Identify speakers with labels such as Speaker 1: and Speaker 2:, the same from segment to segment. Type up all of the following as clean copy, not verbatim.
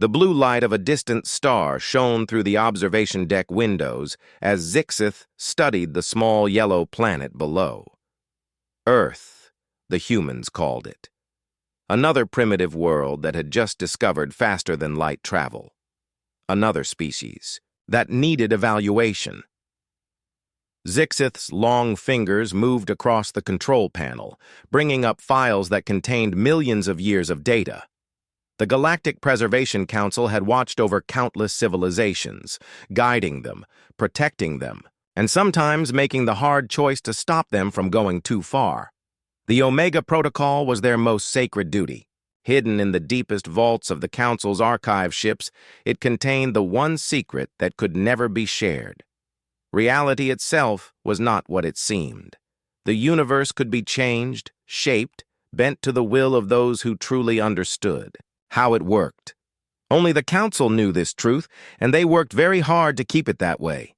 Speaker 1: The blue light of a distant star shone through the observation deck windows as Zixith studied the small yellow planet below. Earth, the humans called it. Another primitive world that had just discovered faster-than-light travel. Another species that needed evaluation. Zixith's long fingers moved across the control panel, bringing up files that contained millions of years of data. The Galactic Preservation Council had watched over countless civilizations, guiding them, protecting them, and sometimes making the hard choice to stop them from going too far. The Omega Protocol was their most sacred duty. Hidden in the deepest vaults of the Council's archive ships, it contained the one secret that could never be shared. Reality itself was not what it seemed. The universe could be changed, shaped, bent to the will of those who truly understood how it worked. Only the Council knew this truth, and they worked very hard to keep it that way.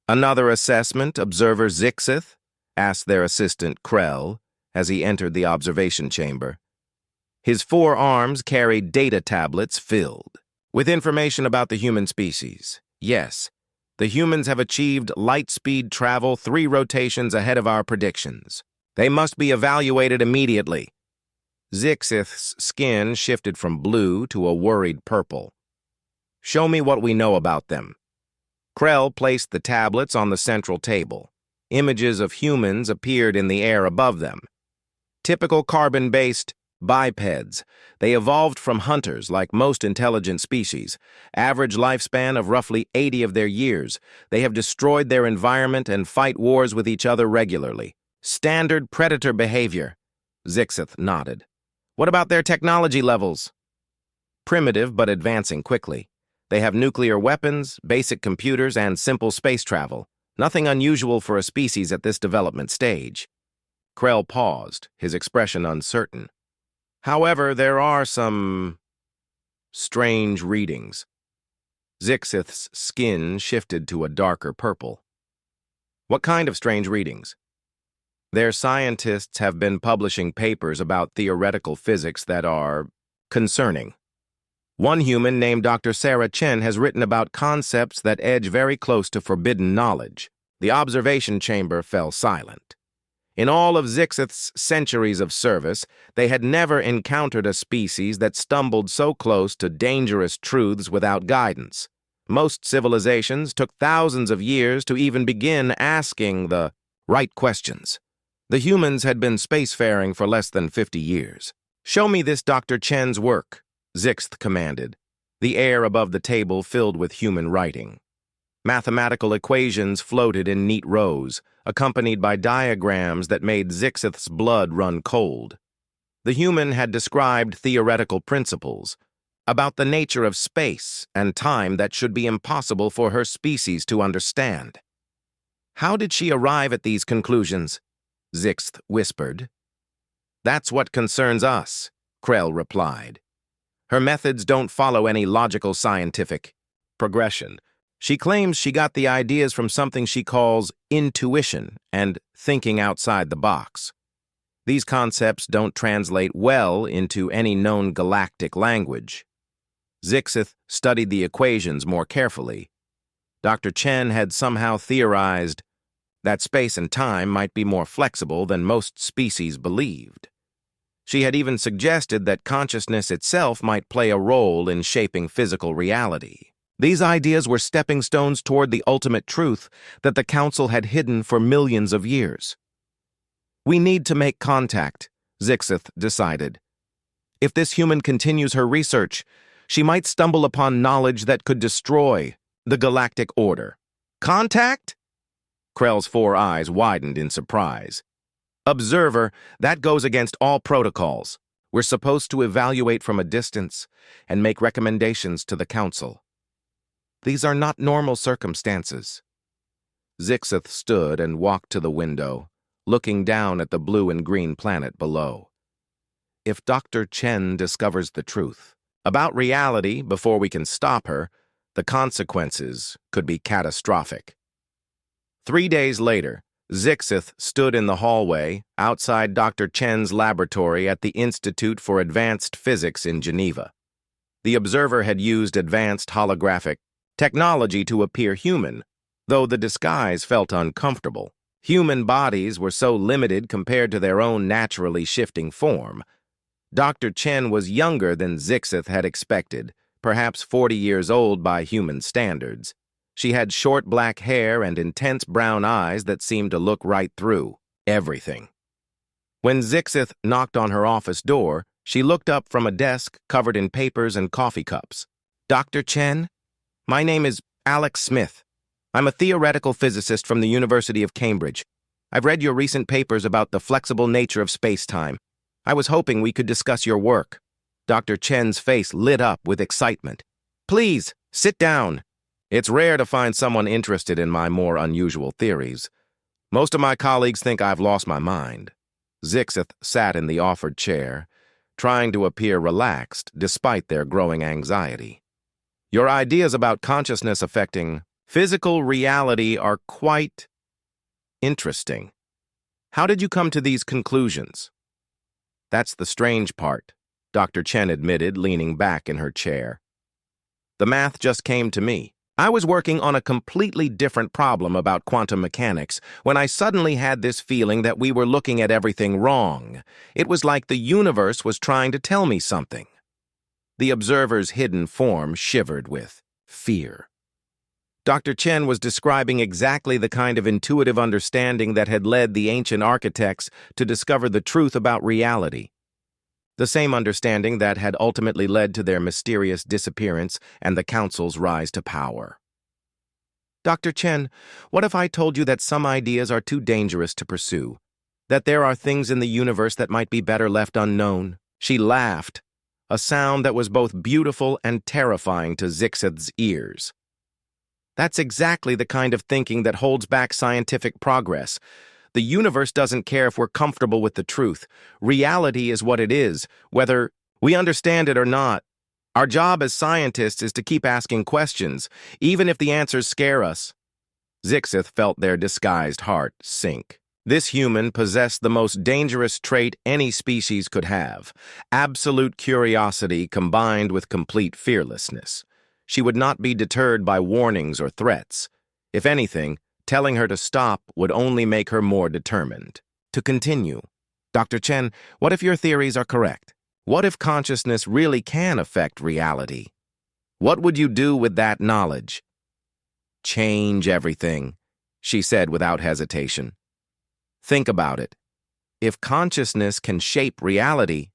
Speaker 1: "Another assessment, Observer Zixith?" asked their assistant Krell as he entered the observation chamber. His 4 arms carried data tablets filled with information about the human species. Yes, the humans have achieved light-speed travel 3 rotations ahead of our predictions. They must be evaluated immediately. Zixith's skin shifted from blue to a worried purple. "Show me what we know about them." Krell placed the tablets on the central table. Images of humans appeared in the air above them. Typical carbon-based bipeds. They evolved from hunters like most intelligent species. Average lifespan of roughly 80 of their years. They have destroyed their environment and fight wars with each other regularly. Standard predator behavior. Zixith nodded. "What about their technology levels?" "Primitive but advancing quickly. They have nuclear weapons, basic computers, and simple space travel. Nothing unusual for a species at this development stage." Krell paused, his expression uncertain. "However, there are some strange readings." Zixith's skin shifted to a darker purple. "What kind of strange readings?" "Their scientists have been publishing papers about theoretical physics that are concerning. One human named Dr. Sarah Chen has written about concepts that edge very close to forbidden knowledge." The observation chamber fell silent. In all of Zixith's centuries of service, they had never encountered a species that stumbled so close to dangerous truths without guidance. Most civilizations took thousands of years to even begin asking the right questions. The humans had been spacefaring for less than 50 years. "Show me this Dr. Chen's work," Zixith commanded, the air above the table filled with human writing. Mathematical equations floated in neat rows, accompanied by diagrams that made Zixith's blood run cold. The human had described theoretical principles about the nature of space and time that should be impossible for her species to understand. "How did she arrive at these conclusions?" Zixith whispered. "That's what concerns us," Krell replied. "Her methods don't follow any logical scientific progression. She claims she got the ideas from something she calls intuition and thinking outside the box. These concepts don't translate well into any known galactic language." Zixith studied the equations more carefully. Dr. Chen had somehow theorized that space and time might be more flexible than most species believed. She had even suggested that consciousness itself might play a role in shaping physical reality. These ideas were stepping stones toward the ultimate truth that the Council had hidden for millions of years. "We need to make contact," Zixith decided. "If this human continues her research, she might stumble upon knowledge that could destroy the galactic order." "Contact?" Krell's 4 eyes widened in surprise. "Observer, that goes against all protocols. We're supposed to evaluate from a distance and make recommendations to the Council. These are not normal circumstances." Zixith stood and walked to the window, looking down at the blue and green planet below. If Dr. Chen discovers the truth about reality before we can stop her, the consequences could be catastrophic. 3 days later, Zixith stood in the hallway outside Dr. Chen's laboratory at the Institute for Advanced Physics in Geneva. The observer had used advanced holographic technology to appear human, though the disguise felt uncomfortable. Human bodies were so limited compared to their own naturally shifting form. Dr. Chen was younger than Zixith had expected, perhaps 40 years old by human standards. She had short black hair and intense brown eyes that seemed to look right through everything. When Zixith knocked on her office door, she looked up from a desk covered in papers and coffee cups. "Dr. Chen? My name is Alex Smith. I'm a theoretical physicist from the University of Cambridge. I've read your recent papers about the flexible nature of space-time. I was hoping we could discuss your work." Dr. Chen's face lit up with excitement. "Please, sit down. It's rare to find someone interested in my more unusual theories. Most of my colleagues think I've lost my mind." Zixith sat in the offered chair, trying to appear relaxed despite their growing anxiety. "Your ideas about consciousness affecting physical reality are quite interesting. How did you come to these conclusions?" "That's the strange part," Dr. Chen admitted, leaning back in her chair. "The math just came to me. I was working on a completely different problem about quantum mechanics when I suddenly had this feeling that we were looking at everything wrong. It was like the universe was trying to tell me something." The observer's hidden form shivered with fear. Dr. Chen was describing exactly the kind of intuitive understanding that had led the ancient architects to discover the truth about reality. The same understanding that had ultimately led to their mysterious disappearance and the Council's rise to power. "Dr. Chen, what if I told you that some ideas are too dangerous to pursue? That there are things in the universe that might be better left unknown?" She laughed, a sound that was both beautiful and terrifying to Zixith's ears. "That's exactly the kind of thinking that holds back scientific progress. The universe doesn't care if we're comfortable with the truth. Reality is what it is, whether we understand it or not. Our job as scientists is to keep asking questions, even if the answers scare us." Zixith felt their disguised heart sink. This human possessed the most dangerous trait any species could have: absolute curiosity combined with complete fearlessness. She would not be deterred by warnings or threats. If anything, telling her to stop would only make her more determined. To continue, "Dr. Chen, what if your theories are correct? What if consciousness really can affect reality? What would you do with that knowledge?" "Change everything," she said without hesitation. "Think about it. If consciousness can shape reality,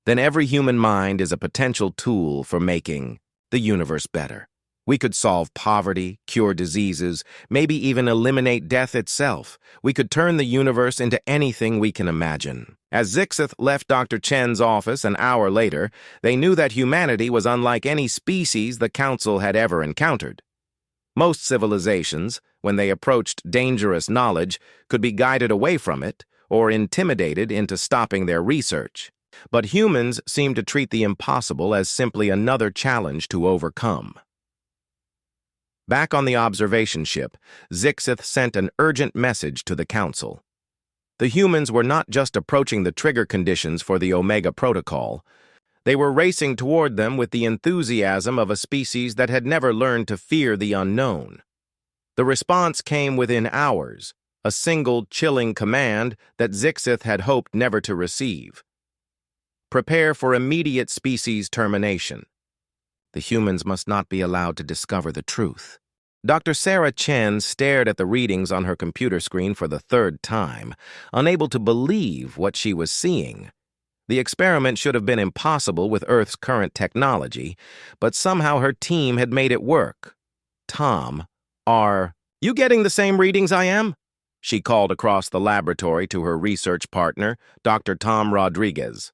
Speaker 1: then every human mind is a potential tool for making the universe better. We could solve poverty, cure diseases, maybe even eliminate death itself. We could turn the universe into anything we can imagine." As Zixith left Dr. Chen's office an hour later, they knew that humanity was unlike any species the Council had ever encountered. Most civilizations, when they approached dangerous knowledge, could be guided away from it or intimidated into stopping their research. But humans seemed to treat the impossible as simply another challenge to overcome. Back on the observation ship, Zixith sent an urgent message to the Council. The humans were not just approaching the trigger conditions for the Omega Protocol. They were racing toward them with the enthusiasm of a species that had never learned to fear the unknown. The response came within hours, a single chilling command that Zixith had hoped never to receive. "Prepare for immediate species termination. The humans must not be allowed to discover the truth." Dr. Sarah Chen stared at the readings on her computer screen for the third time, unable to believe what she was seeing. The experiment should have been impossible with Earth's current technology, but somehow her team had made it work. "Tom, are you getting the same readings I am?" she called across the laboratory to her research partner, Dr. Tom Rodriguez.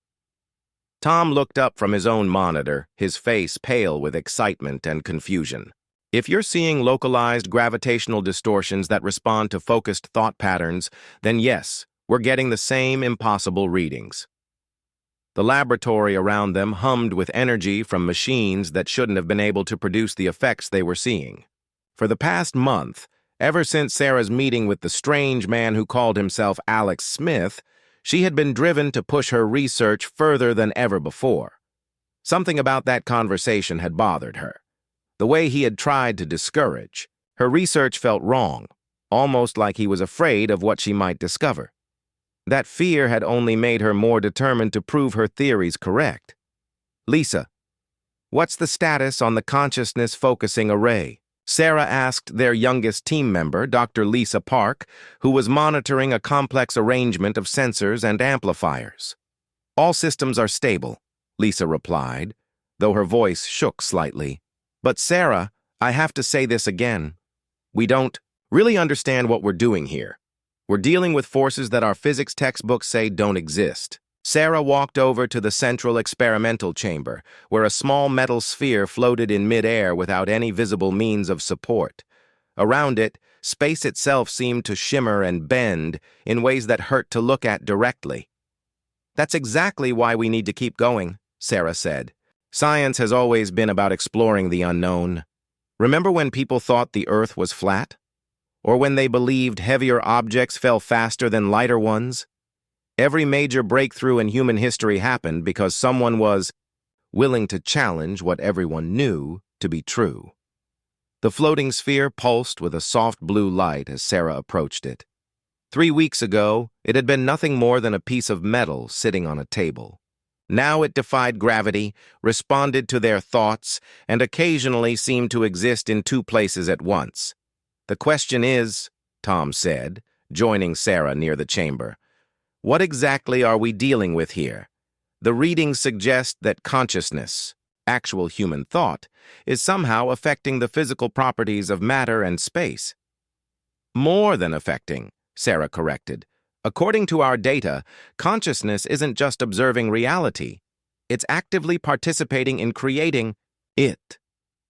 Speaker 1: Tom looked up from his own monitor, his face pale with excitement and confusion. "If you're seeing localized gravitational distortions that respond to focused thought patterns, then yes, we're getting the same impossible readings." The laboratory around them hummed with energy from machines that shouldn't have been able to produce the effects they were seeing. For the past month, ever since Sarah's meeting with the strange man who called himself Alex Smith, she had been driven to push her research further than ever before. Something about that conversation had bothered her. The way he had tried to discourage. Her research felt wrong, almost like he was afraid of what she might discover. That fear had only made her more determined to prove her theories correct. "Lisa, what's the status on the consciousness-focusing array?" Sarah asked their youngest team member, Dr. Lisa Park, who was monitoring a complex arrangement of sensors and amplifiers. "All systems are stable," Lisa replied, though her voice shook slightly. "But Sarah, I have to say this again. We don't really understand what we're doing here. We're dealing with forces that our physics textbooks say don't exist." Sarah walked over to the central experimental chamber, where a small metal sphere floated in midair without any visible means of support. Around it, space itself seemed to shimmer and bend in ways that hurt to look at directly. "That's exactly why we need to keep going," Sarah said. "Science has always been about exploring the unknown. Remember when people thought the Earth was flat? Or when they believed heavier objects fell faster than lighter ones? Every major breakthrough in human history happened because someone was willing to challenge what everyone knew to be true." The floating sphere pulsed with a soft blue light as Sarah approached it. 3 weeks ago, it had been nothing more than a piece of metal sitting on a table. Now it defied gravity, responded to their thoughts, and occasionally seemed to exist in 2 places at once. "The question is," Tom said, joining Sarah near the chamber, "what exactly are we dealing with here? The readings suggest that consciousness, actual human thought, is somehow affecting the physical properties of matter and space." "More than affecting," Sarah corrected. "According to our data, consciousness isn't just observing reality. It's actively participating in creating it.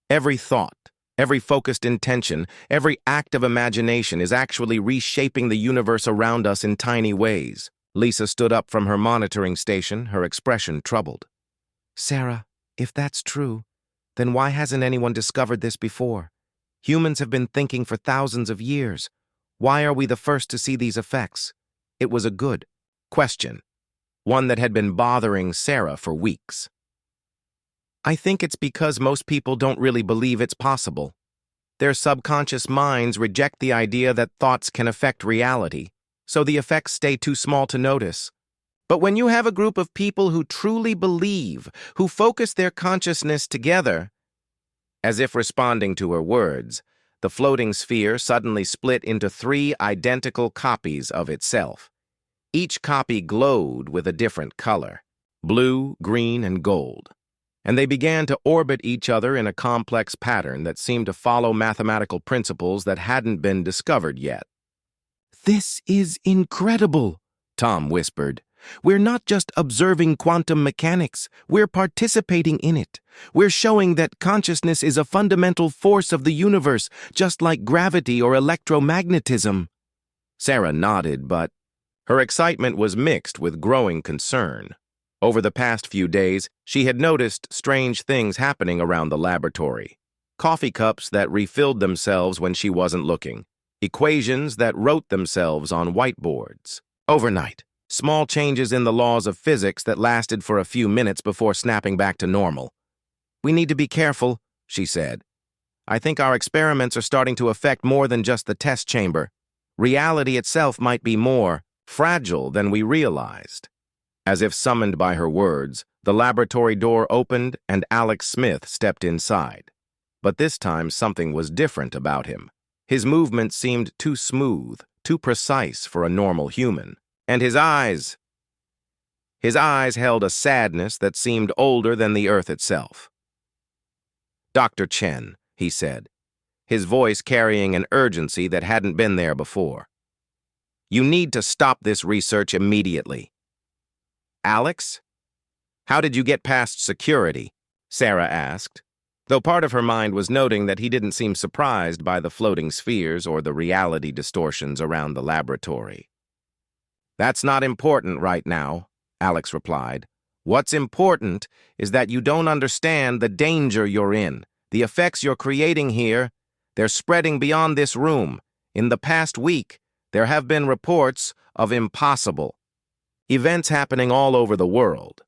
Speaker 1: Every thought, every focused intention, every act of imagination is actually reshaping the universe around us in tiny ways." Lisa stood up from her monitoring station, her expression troubled. "Sarah, if that's true, then why hasn't anyone discovered this before? Humans have been thinking for thousands of years. Why are we the first to see these effects?" It was a good question, one that had been bothering Sarah for weeks. "I think it's because most people don't really believe it's possible. Their subconscious minds reject the idea that thoughts can affect reality, so the effects stay too small to notice. But when you have a group of people who truly believe, who focus their consciousness together—" As if responding to her words, the floating sphere suddenly split into 3 identical copies of itself. Each copy glowed with a different color: blue, green, and gold. And they began to orbit each other in a complex pattern that seemed to follow mathematical principles that hadn't been discovered yet. "This is incredible," Tom whispered. "We're not just observing quantum mechanics, we're participating in it. We're showing that consciousness is a fundamental force of the universe, just like gravity or electromagnetism." Sarah nodded, but her excitement was mixed with growing concern. Over the past few days, she had noticed strange things happening around the laboratory. Coffee cups that refilled themselves when she wasn't looking. Equations that wrote themselves on whiteboards. Overnight, small changes in the laws of physics that lasted for a few minutes before snapping back to normal. "We need to be careful," she said. "I think our experiments are starting to affect more than just the test chamber. Reality itself might be more fragile than we realized." As if summoned by her words, the laboratory door opened and Alex Smith stepped inside. But this time something was different about him. His movements seemed too smooth, too precise for a normal human. And his eyes held a sadness that seemed older than the earth itself. "Dr. Chen," he said, his voice carrying an urgency that hadn't been there before. "You need to stop this research immediately." "Alex? How did you get past security?" Sarah asked, though part of her mind was noting that he didn't seem surprised by the floating spheres or the reality distortions around the laboratory. "That's not important right now," Alex replied. "What's important is that you don't understand the danger you're in. The effects you're creating here, they're spreading beyond this room. In the past week, there have been reports of impossible events happening all over the world.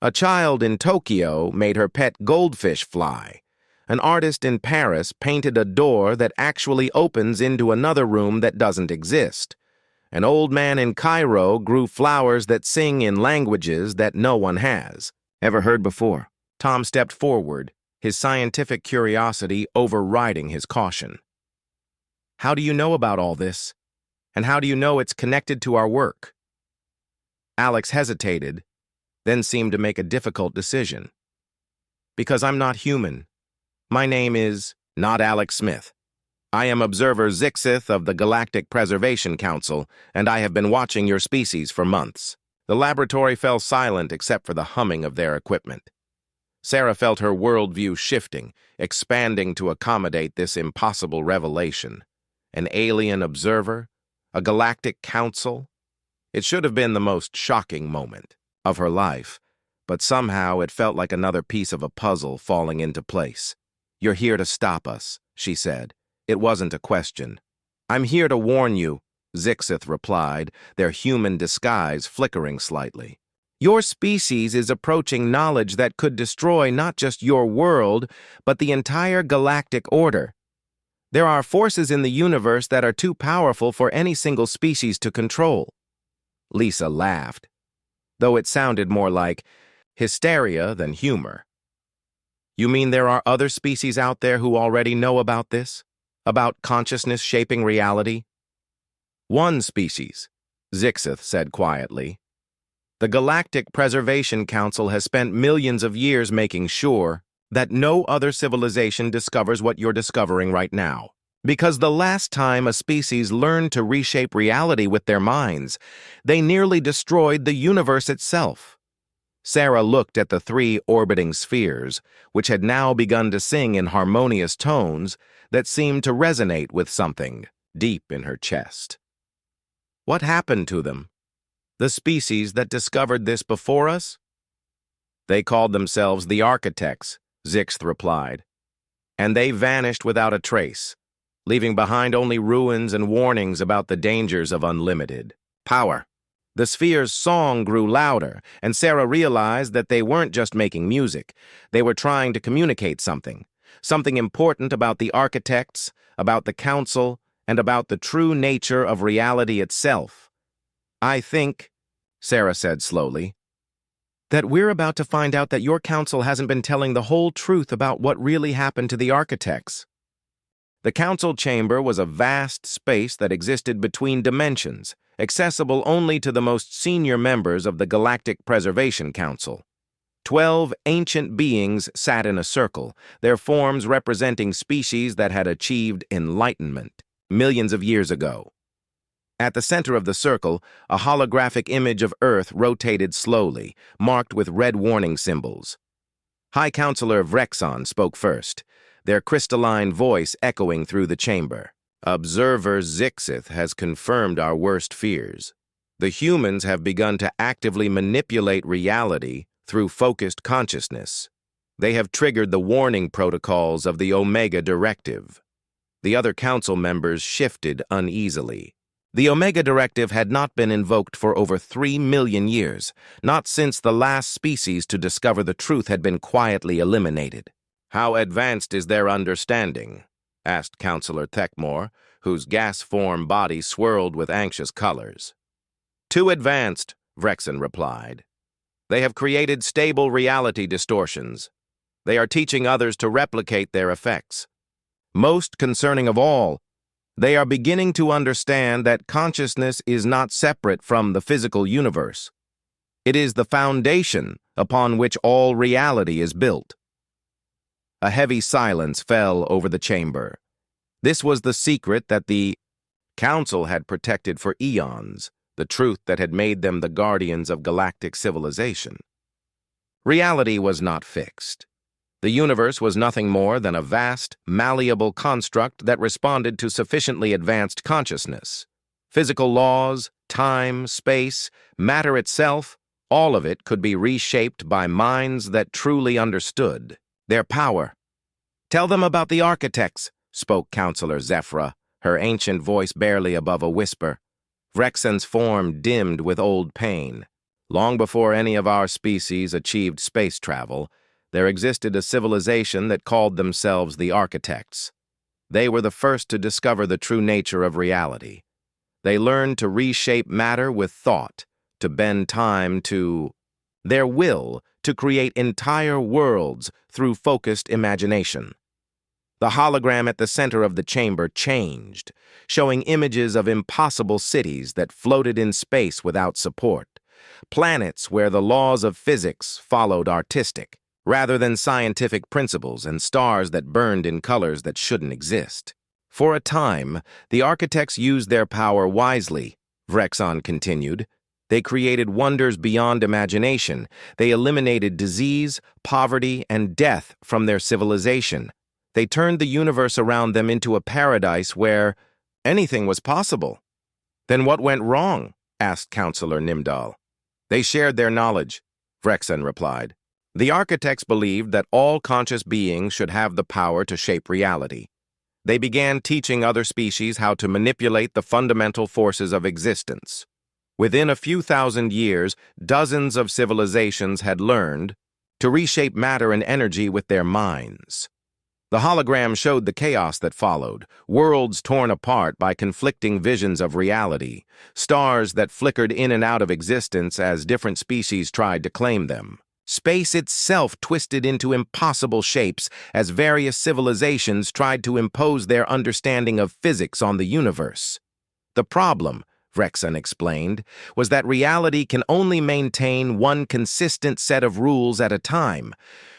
Speaker 1: A child in Tokyo made her pet goldfish fly. An artist in Paris painted a door that actually opens into another room that doesn't exist. An old man in Cairo grew flowers that sing in languages that no one has ever heard before. Tom stepped forward, his scientific curiosity overriding his caution. How do you know about all this? And how do you know it's connected to our work? Alex hesitated, then seemed to make a difficult decision. Because I'm not human. My name is not Alex Smith. I am Observer Zixith of the Galactic Preservation Council, and I have been watching your species for months. The laboratory fell silent except for the humming of their equipment. Sarah felt her worldview shifting, expanding to accommodate this impossible revelation. An alien observer? A galactic council? It should have been the most shocking moment of her life, but somehow it felt like another piece of a puzzle falling into place. You're here to stop us, she said. It wasn't a question. I'm here to warn you, Zixith replied, their human disguise flickering slightly. Your species is approaching knowledge that could destroy not just your world, but the entire galactic order. There are forces in the universe that are too powerful for any single species to control. Lisa laughed, though it sounded more like hysteria than humor. You mean there are other species out there who already know about this? About consciousness shaping reality? One species, Zixith said quietly. The Galactic Preservation Council has spent millions of years making sure that no other civilization discovers what you're discovering right now. Because the last time a species learned to reshape reality with their minds, they nearly destroyed the universe itself. Sarah looked at the 3 orbiting spheres, which had now begun to sing in harmonious tones that seemed to resonate with something deep in her chest. What happened to them? The species that discovered this before us? They called themselves the Architects, Zixith replied, and they vanished without a trace, leaving behind only ruins and warnings about the dangers of unlimited power. The sphere's song grew louder, and Sarah realized that they weren't just making music. They were trying to communicate something important about the architects, about the council, and about the true nature of reality itself. I think, Sarah said slowly, that we're about to find out that your council hasn't been telling the whole truth about what really happened to the architects. The council chamber was a vast space that existed between dimensions, accessible only to the most senior members of the Galactic Preservation Council. 12 ancient beings sat in a circle, their forms representing species that had achieved enlightenment millions of years ago. At the center of the circle, a holographic image of Earth rotated slowly, marked with red warning symbols. High Counselor Vrexon spoke first, their crystalline voice echoing through the chamber. Observer Zixith has confirmed our worst fears. The humans have begun to actively manipulate reality through focused consciousness. They have triggered the warning protocols of the Omega Directive. The other council members shifted uneasily. The Omega Directive had not been invoked for over 3 million years, not since the last species to discover the truth had been quietly eliminated. How advanced is their understanding? Asked Counselor Thekmore, whose gas-form body swirled with anxious colors. Too advanced, Vrexon replied. They have created stable reality distortions. They are teaching others to replicate their effects. Most concerning of all, they are beginning to understand that consciousness is not separate from the physical universe. It is the foundation upon which all reality is built. A heavy silence fell over the chamber. This was the secret that the Council had protected for eons, the truth that had made them the guardians of galactic civilization. Reality was not fixed. The universe was nothing more than a vast, malleable construct that responded to sufficiently advanced consciousness. Physical laws, time, space, matter itself, all of it could be reshaped by minds that truly understood their power. Tell them about the architects, spoke Counselor Zephyra, her ancient voice barely above a whisper. Vrexon's form dimmed with old pain. Long before any of our species achieved space travel, there existed a civilization that called themselves the Architects. They were the first to discover the true nature of reality. They learned to reshape matter with thought, to bend time to their will, to create entire worlds through focused imagination. The hologram at the center of the chamber changed, showing images of impossible cities that floated in space without support, planets where the laws of physics followed artistic, rather than scientific principles, and stars that burned in colors that shouldn't exist. For a time, the architects used their power wisely, Vrexon continued. They created wonders beyond imagination. They eliminated disease, poverty, and death from their civilization. They turned the universe around them into a paradise where anything was possible. Then what went wrong? Asked Counselor Nimdal. They shared their knowledge, Vrexon replied. The architects believed that all conscious beings should have the power to shape reality. They began teaching other species how to manipulate the fundamental forces of existence. Within a few thousand years, dozens of civilizations had learned to reshape matter and energy with their minds. The hologram showed the chaos that followed, worlds torn apart by conflicting visions of reality, stars that flickered in and out of existence as different species tried to claim them. Space itself twisted into impossible shapes as various civilizations tried to impose their understanding of physics on the universe. The problem, Vrexon explained, was that reality can only maintain one consistent set of rules at a time.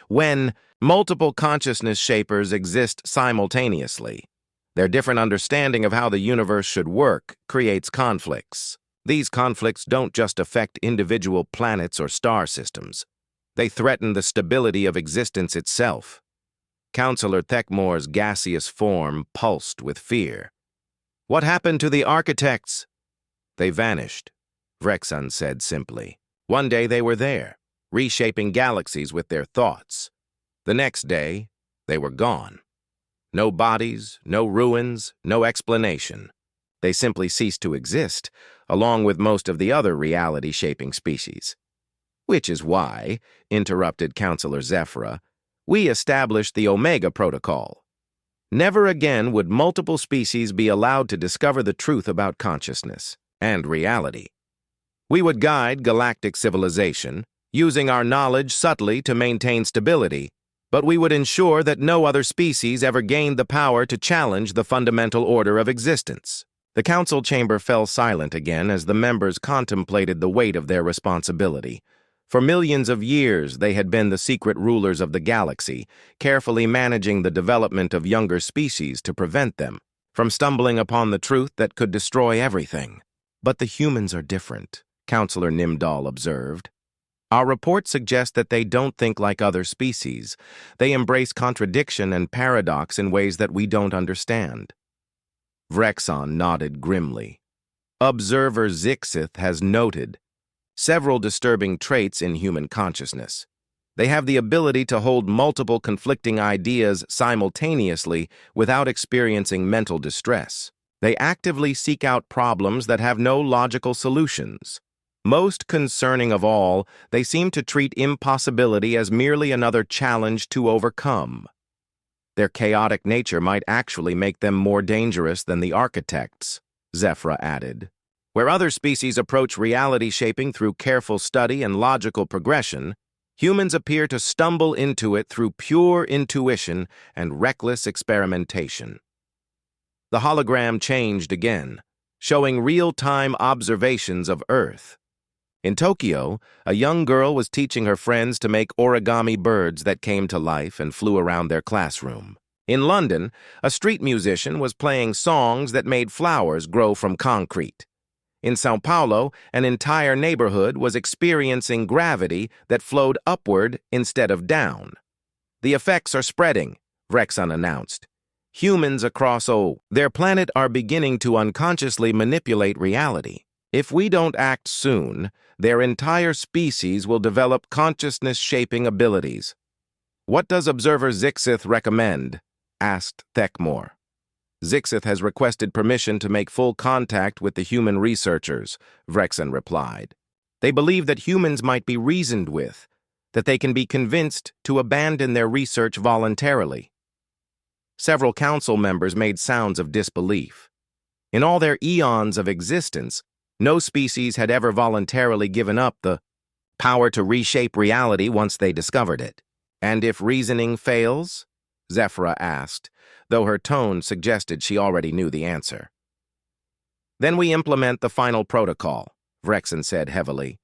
Speaker 1: When multiple consciousness shapers exist simultaneously, their different understanding of how the universe should work creates conflicts. These conflicts don't just affect individual planets or star systems. They threaten the stability of existence itself. Counselor Thekmore's gaseous form pulsed with fear. What happened to the architects? They vanished, Vrexon said simply. One day they were there, reshaping galaxies with their thoughts. The next day, they were gone. No bodies, no ruins, no explanation. They simply ceased to exist, along with most of the other reality-shaping species. Which is why, interrupted Counselor Zephyra, we established the Omega Protocol. Never again would multiple species be allowed to discover the truth about consciousness and reality. We would guide galactic civilization, using our knowledge subtly to maintain stability, but we would ensure that no other species ever gained the power to challenge the fundamental order of existence. The council chamber fell silent again as the members contemplated the weight of their responsibility. For millions of years, they had been the secret rulers of the galaxy, carefully managing the development of younger species to prevent them from stumbling upon the truth that could destroy everything. But the humans are different, Counselor Nimdal observed. Our reports suggest that they don't think like other species. They embrace contradiction and paradox in ways that we don't understand. Vrexon nodded grimly. Observer Zixith has noted several disturbing traits in human consciousness. They have the ability to hold multiple conflicting ideas simultaneously without experiencing mental distress. They actively seek out problems that have no logical solutions. Most concerning of all, they seem to treat impossibility as merely another challenge to overcome. Their chaotic nature might actually make them more dangerous than the architects, Zephyra added. Where other species approach reality shaping through careful study and logical progression, humans appear to stumble into it through pure intuition and reckless experimentation. The hologram changed again, showing real-time observations of Earth. In Tokyo, a young girl was teaching her friends to make origami birds that came to life and flew around their classroom. In London, a street musician was playing songs that made flowers grow from concrete. In São Paulo, an entire neighborhood was experiencing gravity that flowed upward instead of down. The effects are spreading, Vrexon announced. Humans across their planet are beginning to unconsciously manipulate reality. If we don't act soon, their entire species will develop consciousness-shaping abilities. What does Observer Zixith recommend? Asked Thekmore. Zixith has requested permission to make full contact with the human researchers, Vrexon replied. They believe that humans might be reasoned with, that they can be convinced to abandon their research voluntarily. Several council members made sounds of disbelief. In all their eons of existence, no species had ever voluntarily given up the power to reshape reality once they discovered it. And if reasoning fails? Zephyra asked, though her tone suggested she already knew the answer. Then we implement the final protocol, Vrexen said heavily.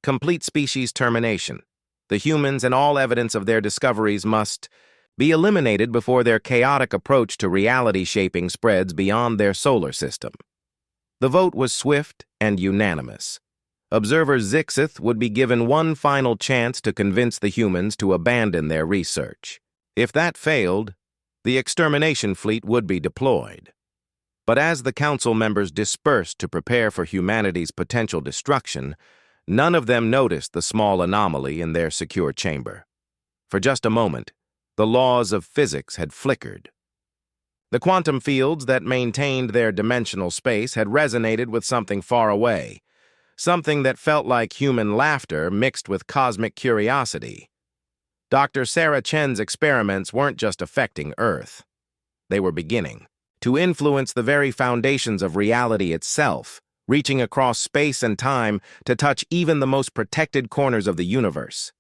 Speaker 1: Complete species termination. The humans and all evidence of their discoveries must be eliminated before their chaotic approach to reality shaping spreads beyond their solar system. The vote was swift and unanimous. Observer Zixith would be given one final chance to convince the humans to abandon their research. If that failed, the extermination fleet would be deployed. But as the council members dispersed to prepare for humanity's potential destruction, none of them noticed the small anomaly in their secure chamber. For just a moment, the laws of physics had flickered. The quantum fields that maintained their dimensional space had resonated with something far away, something that felt like human laughter mixed with cosmic curiosity. Dr. Sarah Chen's experiments weren't just affecting Earth. They were beginning to influence the very foundations of reality itself, reaching across space and time to touch even the most protected corners of the universe.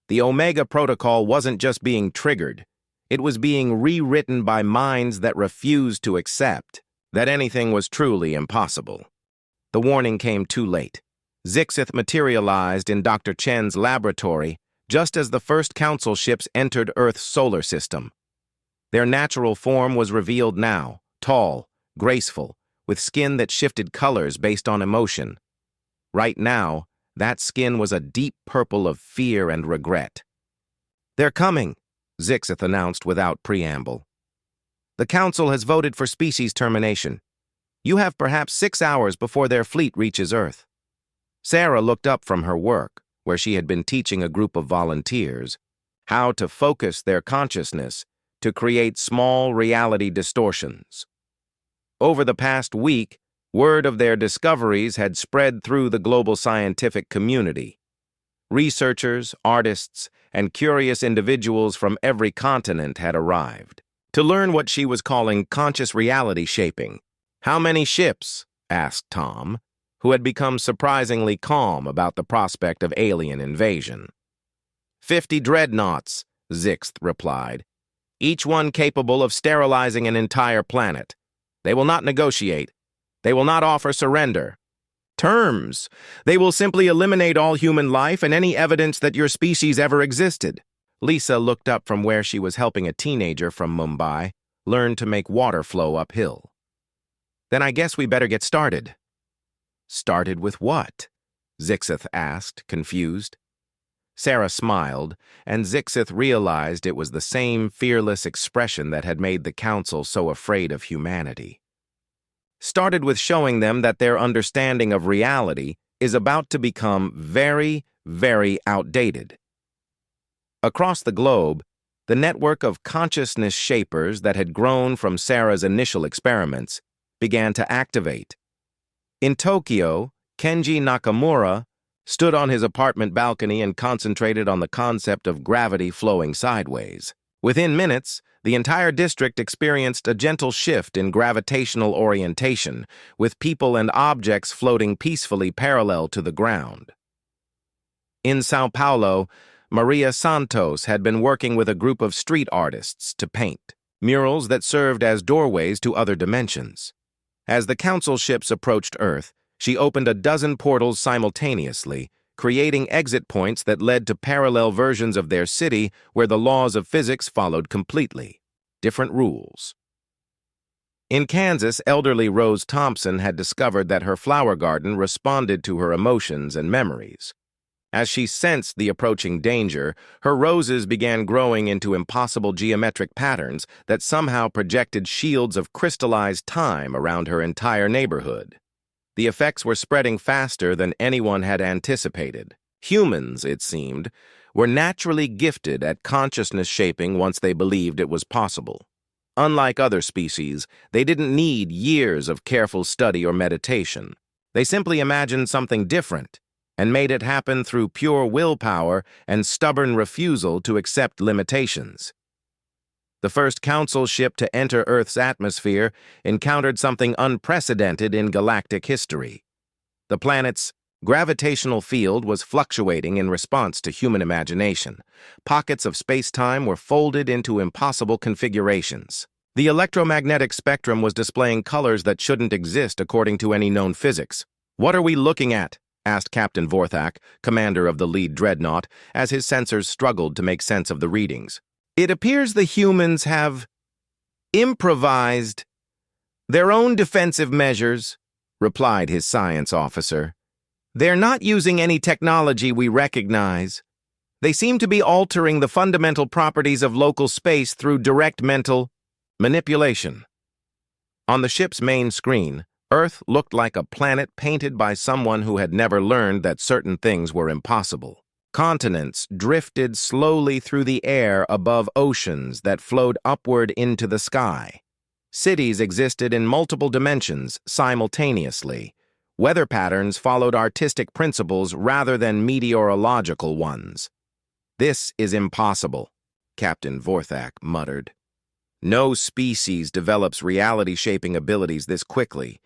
Speaker 1: The Omega Protocol wasn't just being triggered, it was being rewritten by minds that refused to accept that anything was truly impossible. The warning came too late. Zixith materialized in Dr. Chen's laboratory just as the first council ships entered Earth's solar system. Their natural form was revealed now, tall, graceful, with skin that shifted colors based on emotion. Right now, that skin was a deep purple of fear and regret. "They're coming," Zixith announced without preamble. "The council has voted for species termination. You have perhaps 6 hours before their fleet reaches Earth." Sarah looked up from her work, where she had been teaching a group of volunteers how to focus their consciousness to create small reality distortions. Over the past week, word of their discoveries had spread through the global scientific community. Researchers, artists, and curious individuals from every continent had arrived to learn what she was calling conscious reality shaping. "How many ships?" asked Tom, who had become surprisingly calm about the prospect of alien invasion. 50 dreadnoughts, Zixth replied, each one capable of sterilizing an entire planet. They will not negotiate. They will not offer surrender. Terms. They will simply eliminate all human life and any evidence that your species ever existed. Lisa looked up from where she was helping a teenager from Mumbai learn to make water flow uphill. "Then I guess we better get started." "Started with what?" Zixith asked, confused. Sarah smiled, and Zixith realized it was the same fearless expression that had made the council so afraid of humanity. "Started with showing them that their understanding of reality is about to become very, very outdated." Across the globe, the network of consciousness shapers that had grown from Sarah's initial experiments began to activate. In Tokyo, Kenji Nakamura stood on his apartment balcony and concentrated on the concept of gravity flowing sideways. Within minutes, the entire district experienced a gentle shift in gravitational orientation, with people and objects floating peacefully parallel to the ground. In Sao Paulo, Maria Santos had been working with a group of street artists to paint murals that served as doorways to other dimensions. As the council ships approached Earth, she opened a dozen portals simultaneously, creating exit points that led to parallel versions of their city where the laws of physics followed completely different rules. In Kansas, elderly Rose Thompson had discovered that her flower garden responded to her emotions and memories. As she sensed the approaching danger, her roses began growing into impossible geometric patterns that somehow projected shields of crystallized time around her entire neighborhood. The effects were spreading faster than anyone had anticipated. Humans, it seemed, were naturally gifted at consciousness shaping once they believed it was possible. Unlike other species, they didn't need years of careful study or meditation. They simply imagined something different, and made it happen through pure willpower and stubborn refusal to accept limitations. The first Council ship to enter Earth's atmosphere encountered something unprecedented in galactic history. The planet's gravitational field was fluctuating in response to human imagination. Pockets of space-time were folded into impossible configurations. The electromagnetic spectrum was displaying colors that shouldn't exist according to any known physics. "What are we looking at?" asked Captain Vorthak, commander of the lead dreadnought, as his sensors struggled to make sense of the readings. "It appears the humans have improvised their own defensive measures," replied his science officer. "They're not using any technology we recognize. They seem to be altering the fundamental properties of local space through direct mental manipulation." On the ship's main screen, Earth looked like a planet painted by someone who had never learned that certain things were impossible. Continents drifted slowly through the air above oceans that flowed upward into the sky. Cities existed in multiple dimensions simultaneously. Weather patterns followed artistic principles rather than meteorological ones. "This is impossible," Captain Vorthak muttered. "No species develops reality-shaping abilities this quickly.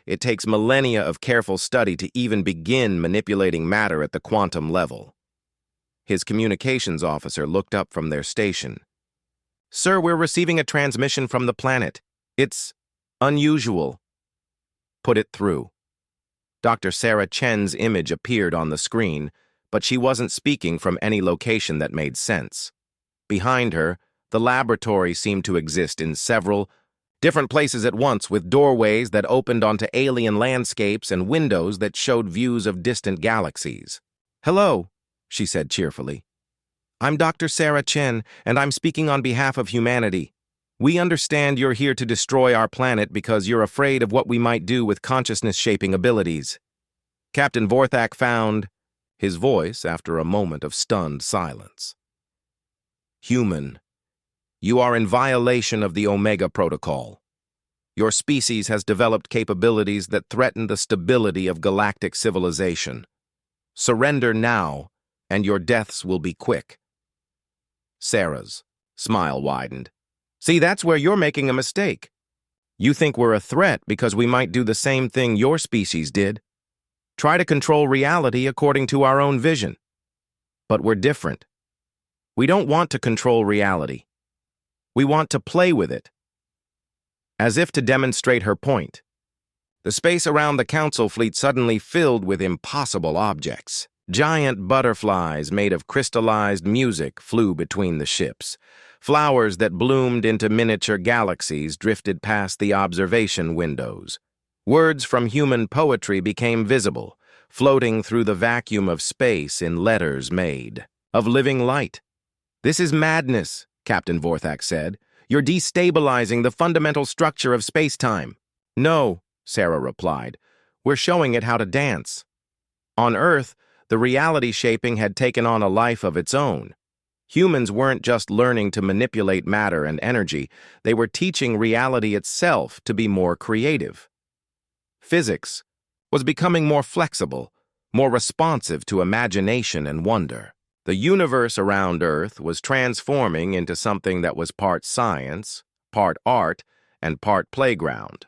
Speaker 1: It takes millennia of careful study to even begin manipulating matter at the quantum level." His communications officer looked up from their station. "Sir, we're receiving a transmission from the planet. It's unusual." "Put it through." Dr. Sarah Chen's image appeared on the screen, but she wasn't speaking from any location that made sense. Behind her, the laboratory seemed to exist in several different places at once, with doorways that opened onto alien landscapes and windows that showed views of distant galaxies. "Hello," she said cheerfully. "I'm Dr. Sarah Chen, and I'm speaking on behalf of humanity. We understand you're here to destroy our planet because you're afraid of what we might do with consciousness-shaping abilities." Captain Vorthak found his voice after a moment of stunned silence. "Human, you are in violation of the Omega Protocol. Your species has developed capabilities that threaten the stability of galactic civilization. Surrender now, and your deaths will be quick." Sarah's smile widened. "See, that's where you're making a mistake. You think we're a threat because we might do the same thing your species did. Try to control reality according to our own vision. But we're different. We don't want to control reality. We want to play with it." As if to demonstrate her point, the space around the Council fleet suddenly filled with impossible objects. Giant butterflies made of crystallized music flew between the ships. Flowers that bloomed into miniature galaxies drifted past the observation windows. Words from human poetry became visible, floating through the vacuum of space in letters made of living light. "This is madness," Captain Vorthak said. "You're destabilizing the fundamental structure of space-time." "No," Sarah replied. "We're showing it how to dance." On Earth, the reality shaping had taken on a life of its own. Humans weren't just learning to manipulate matter and energy, they were teaching reality itself to be more creative. Physics was becoming more flexible, more responsive to imagination and wonder. The universe around Earth was transforming into something that was part science, part art, and part playground.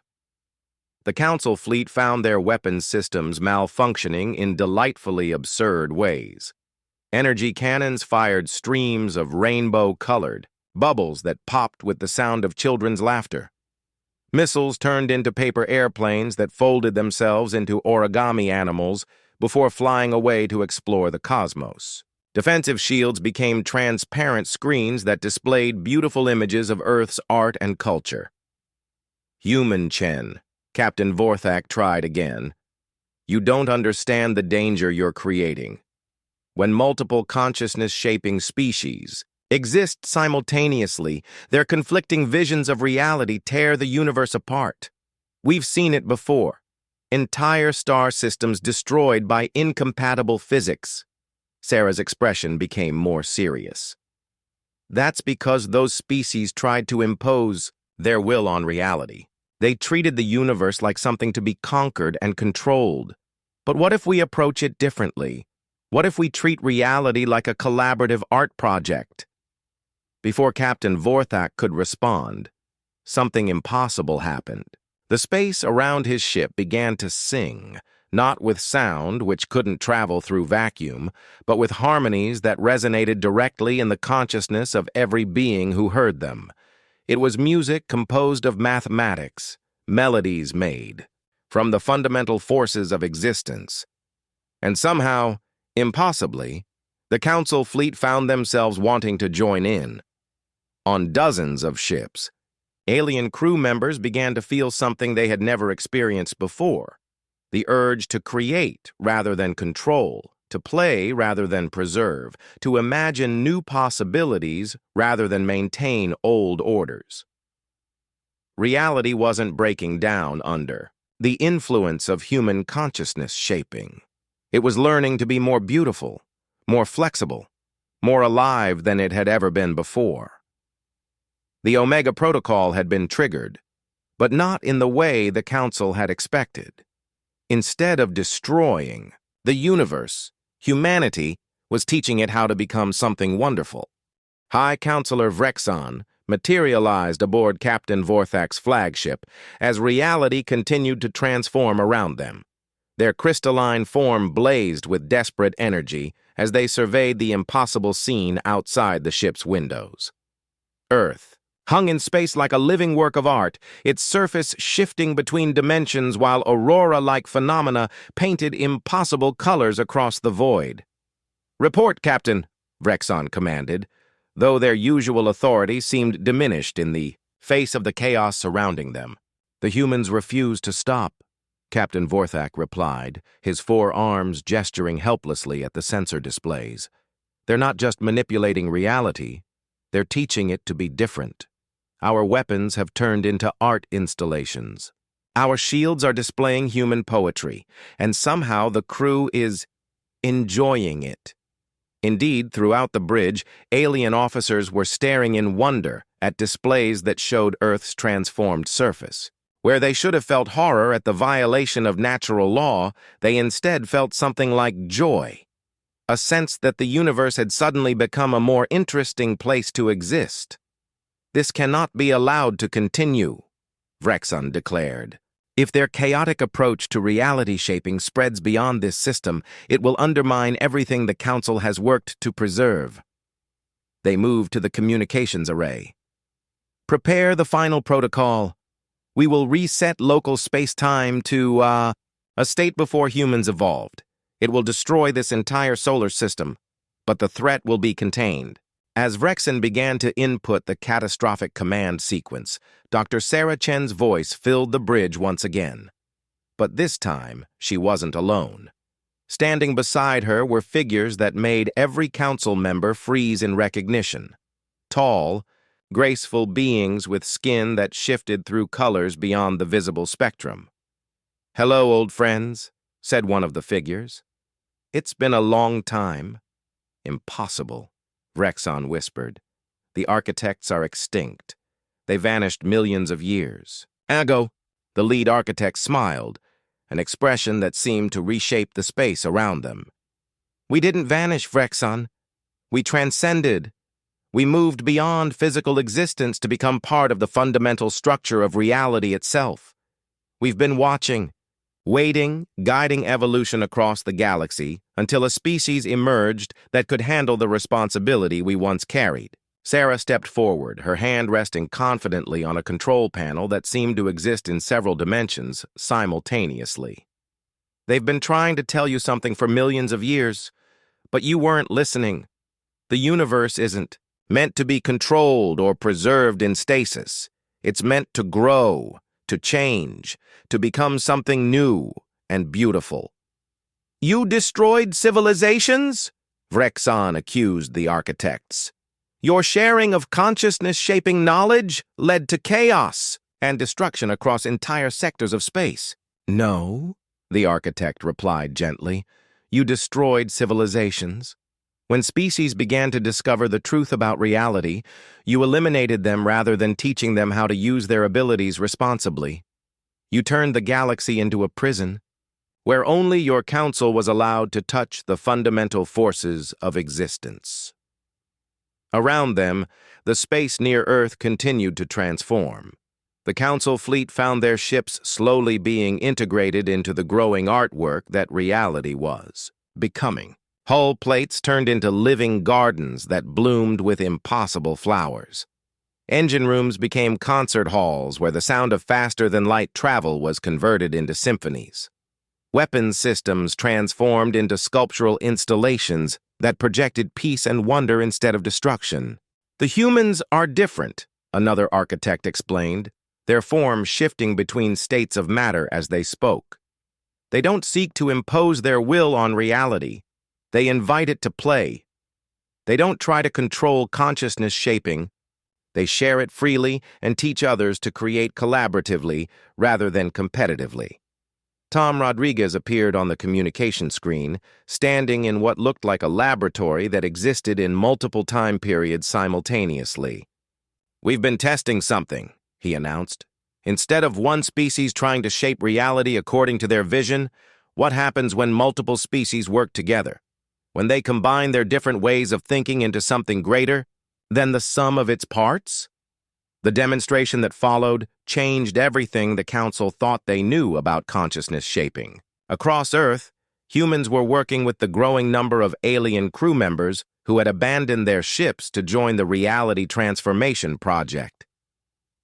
Speaker 1: The Council fleet found their weapons systems malfunctioning in delightfully absurd ways. Energy cannons fired streams of rainbow-colored bubbles that popped with the sound of children's laughter. Missiles turned into paper airplanes that folded themselves into origami animals before flying away to explore the cosmos. Defensive shields became transparent screens that displayed beautiful images of Earth's art and culture. "Human Chen," Captain Vorthak tried again. "You don't understand the danger you're creating. When multiple consciousness-shaping species exist simultaneously, their conflicting visions of reality tear the universe apart. We've seen it before. Entire star systems destroyed by incompatible physics." Sarah's expression became more serious. "That's because those species tried to impose their will on reality. They treated the universe like something to be conquered and controlled. But what if we approach it differently? What if we treat reality like a collaborative art project? Before Captain Vorthak could respond, something impossible happened. The space around his ship began to sing, not with sound, which couldn't travel through vacuum, but with harmonies that resonated directly in the consciousness of every being who heard them. It was music composed of mathematics, melodies made from the fundamental forces of existence. And somehow, impossibly, the Council fleet found themselves wanting to join in. On dozens of ships, alien crew members began to feel something they had never experienced before: the urge to create rather than control, to play rather than preserve, to imagine new possibilities rather than maintain old orders. Reality wasn't breaking down under the influence of human consciousness shaping. It was learning to be more beautiful, more flexible, more alive than it had ever been before. The Omega Protocol had been triggered, but not in the way the Council had expected. Instead of destroying the universe, humanity was teaching it how to become something wonderful. High Counselor Vrexon materialized aboard Captain Vorthak's flagship as reality continued to transform around them. Their crystalline form blazed with desperate energy as they surveyed the impossible scene outside the ship's windows. Earth hung in space like a living work of art, its surface shifting between dimensions while aurora-like phenomena painted impossible colors across the void. "Report, Captain," Vrexon commanded, though their usual authority seemed diminished in the face of the chaos surrounding them. "The humans refuse to stop," Captain Vorthak replied, his 4 arms gesturing helplessly at the sensor displays. "They're not just manipulating reality, they're teaching it to be different. Our weapons have turned into art installations. Our shields are displaying human poetry, and somehow the crew is enjoying it." Indeed, throughout the bridge, alien officers were staring in wonder at displays that showed Earth's transformed surface. Where they should have felt horror at the violation of natural law, they instead felt something like joy, a sense that the universe had suddenly become a more interesting place to exist. "This cannot be allowed to continue," Vrexon declared. "If their chaotic approach to reality shaping spreads beyond this system, it will undermine everything the Council has worked to preserve." They moved to the communications array. "Prepare the final protocol. We will reset local space-time to, a state before humans evolved. It will destroy this entire solar system, but the threat will be contained." As Vrexon began to input the catastrophic command sequence, Dr. Sarah Chen's voice filled the bridge once again. But this time, she wasn't alone. Standing beside her were figures that made every council member freeze in recognition. Tall, graceful beings with skin that shifted through colors beyond the visible spectrum. "Hello, old friends," said one of the figures. "It's been a long time." "Impossible," Vrexon whispered. "The architects are extinct. They vanished millions of years." "Ago," the lead architect smiled, an expression that seemed to reshape the space around them. "We didn't vanish, Vrexon. We transcended. We moved beyond physical existence to become part of the fundamental structure of reality itself. We've been watching, waiting, guiding evolution across the galaxy until a species emerged that could handle the responsibility we once carried." Sarah stepped forward, her hand resting confidently on a control panel that seemed to exist in several dimensions simultaneously. "They've been trying to tell you something for millions of years, but you weren't listening. The universe isn't meant to be controlled or preserved in stasis. It's meant to grow, to change, to become something new and beautiful." "You destroyed civilizations?" Vrexon accused the architects. "Your sharing of consciousness-shaping knowledge led to chaos and destruction across entire sectors of space." "No," the architect replied gently. "You destroyed civilizations. When species began to discover the truth about reality, you eliminated them rather than teaching them how to use their abilities responsibly. You turned the galaxy into a prison, where only your council was allowed to touch the fundamental forces of existence. Around them, the space near Earth continued to transform. The Council fleet found their ships slowly being integrated into the growing artwork that reality was becoming. Hull plates turned into living gardens that bloomed with impossible flowers. Engine rooms became concert halls where the sound of faster-than-light travel was converted into symphonies. Weapons systems transformed into sculptural installations that projected peace and wonder instead of destruction. The humans are different, another architect explained, their form shifting between states of matter as they spoke. They don't seek to impose their will on reality. They invite it to play. They don't try to control consciousness shaping. They share it freely and teach others to create collaboratively rather than competitively. Tom Rodriguez appeared on the communication screen, standing in what looked like a laboratory that existed in multiple time periods simultaneously. "We've been testing something," he announced. "Instead of one species trying to shape reality according to their vision, what happens when multiple species work together? When they combine their different ways of thinking into something greater than the sum of its parts?" The demonstration that followed changed everything the Council thought they knew about consciousness shaping. Across Earth, humans were working with the growing number of alien crew members who had abandoned their ships to join the Reality Transformation Project.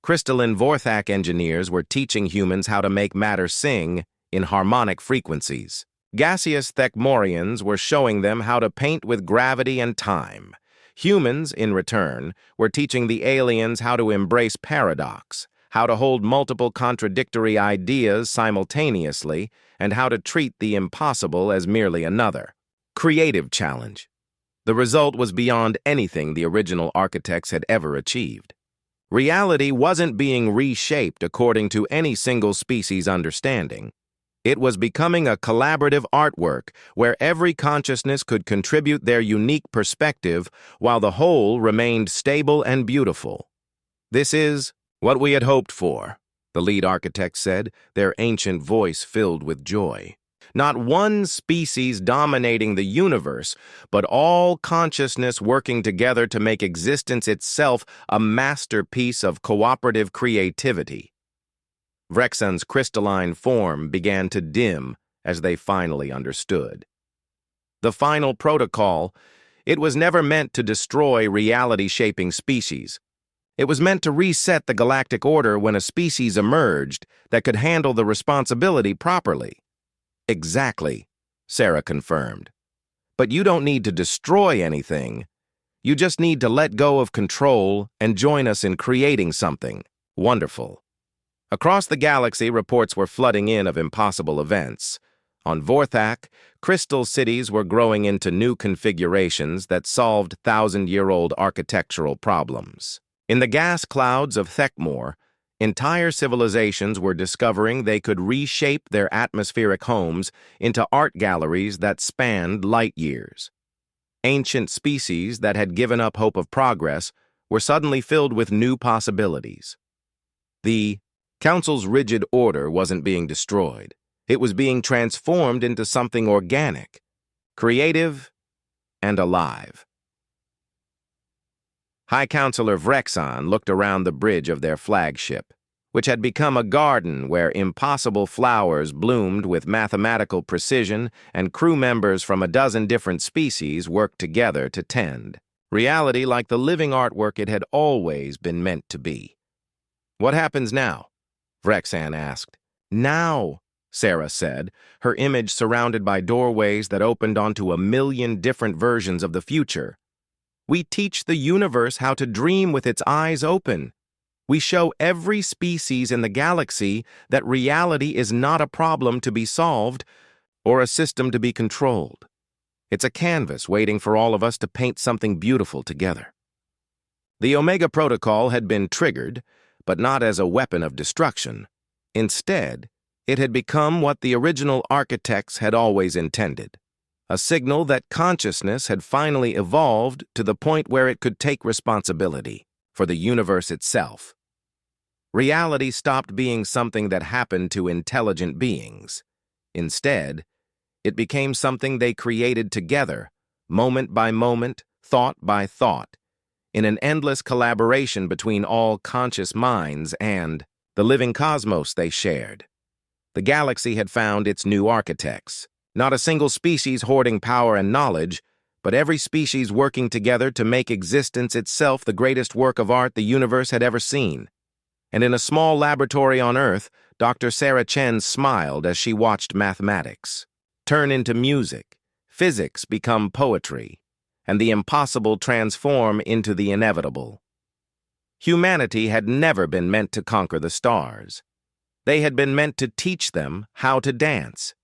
Speaker 1: Crystalline Vorthak engineers were teaching humans how to make matter sing in harmonic frequencies. Gaseous Thekmorians were showing them how to paint with gravity and time. Humans, in return, were teaching the aliens how to embrace paradox, how to hold multiple contradictory ideas simultaneously, and how to treat the impossible as merely another creative challenge. The result was beyond anything the original architects had ever achieved. Reality wasn't being reshaped according to any single species' understanding. It was becoming a collaborative artwork where every consciousness could contribute their unique perspective while the whole remained stable and beautiful. "This is what we had hoped for," the lead architect said, their ancient voice filled with joy. "Not one species dominating the universe, but all consciousness working together to make existence itself a masterpiece of cooperative creativity." Vrexon's crystalline form began to dim as they finally understood. The final protocol, it was never meant to destroy reality-shaping species. It was meant to reset the galactic order when a species emerged that could handle the responsibility properly. "Exactly," Sarah confirmed. "But you don't need to destroy anything. You just need to let go of control and join us in creating something wonderful." Across the galaxy, reports were flooding in of impossible events. On Vorthak, crystal cities were growing into new configurations that solved thousand-year-old architectural problems. In the gas clouds of Thekmor, entire civilizations were discovering they could reshape their atmospheric homes into art galleries that spanned light years. Ancient species that had given up hope of progress were suddenly filled with new possibilities. The Council's rigid order wasn't being destroyed. It was being transformed into something organic, creative, and alive. High Counselor Vrexon looked around the bridge of their flagship, which had become a garden where impossible flowers bloomed with mathematical precision and crew members from a dozen different species worked together to tend reality like the living artwork it had always been meant to be. "What happens now?" Vrexon asked. "Now," Sarah said, her image surrounded by doorways that opened onto a million different versions of the future. "We teach the universe how to dream with its eyes open. We show every species in the galaxy that reality is not a problem to be solved or a system to be controlled. It's a canvas waiting for all of us to paint something beautiful together." The Omega Protocol had been triggered, but not as a weapon of destruction. Instead, it had become what the original architects had always intended, a signal that consciousness had finally evolved to the point where it could take responsibility for the universe itself. Reality stopped being something that happened to intelligent beings. Instead, it became something they created together, moment by moment, thought by thought, in an endless collaboration between all conscious minds and the living cosmos they shared. The galaxy had found its new architects, not a single species hoarding power and knowledge, but every species working together to make existence itself the greatest work of art the universe had ever seen. And in a small laboratory on Earth, Dr. Sarah Chen smiled as she watched mathematics turn into music, physics become poetry, and the impossible transform into the inevitable. Humanity had never been meant to conquer the stars. They had been meant to teach them how to dance.